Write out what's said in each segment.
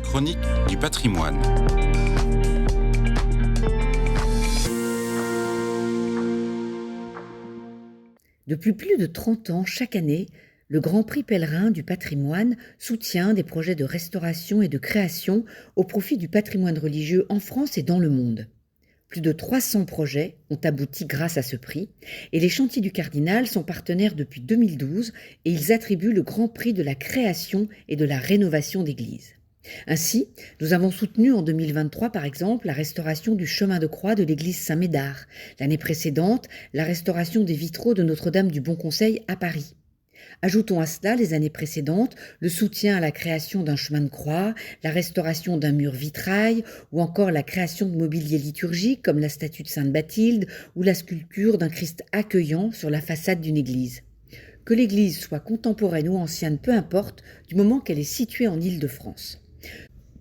Chronique du patrimoine. Depuis plus de 30 ans, chaque année, le Grand Prix pèlerin du patrimoine soutient des projets de restauration et de création au profit du patrimoine religieux en France et dans le monde. Plus de 300 projets ont abouti grâce à ce prix et les Chantiers du Cardinal sont partenaires depuis 2012 et ils attribuent le Grand Prix de la création et de la rénovation d'églises. Ainsi, nous avons soutenu en 2023 par exemple la restauration du chemin de croix de l'église Saint-Médard, l'année précédente la restauration des vitraux de Notre-Dame du Bon Conseil à Paris. Ajoutons à cela les années précédentes le soutien à la création d'un chemin de croix, la restauration d'un mur vitrail ou encore la création de mobilier liturgique comme la statue de Sainte Bathilde ou la sculpture d'un Christ accueillant sur la façade d'une église. Que l'église soit contemporaine ou ancienne, peu importe, du moment qu'elle est située en Île-de-France.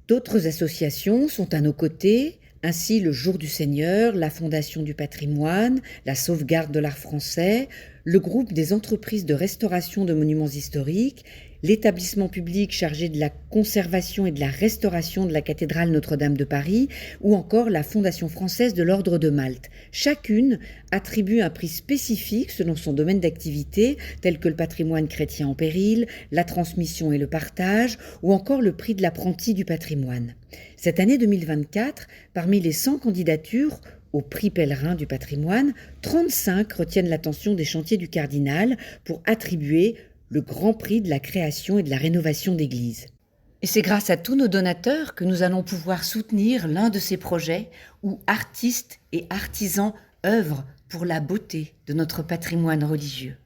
D'autres associations sont à nos côtés, ainsi le Jour du Seigneur, la Fondation du patrimoine, la Sauvegarde de l'art français, le groupe des entreprises de restauration de monuments historiques, l'établissement public chargé de la conservation et de la restauration de la cathédrale Notre-Dame de Paris ou encore la Fondation française de l'Ordre de Malte. Chacune attribue un prix spécifique selon son domaine d'activité, tel que le patrimoine chrétien en péril, la transmission et le partage, ou encore le prix de l'apprenti du patrimoine. Cette année 2024, parmi les 100 candidatures au prix pèlerin du patrimoine, 35 retiennent l'attention des Chantiers du Cardinal pour attribuer le Grand Prix de la création et de la rénovation d'églises. Et c'est grâce à tous nos donateurs que nous allons pouvoir soutenir l'un de ces projets où artistes et artisans œuvrent pour la beauté de notre patrimoine religieux.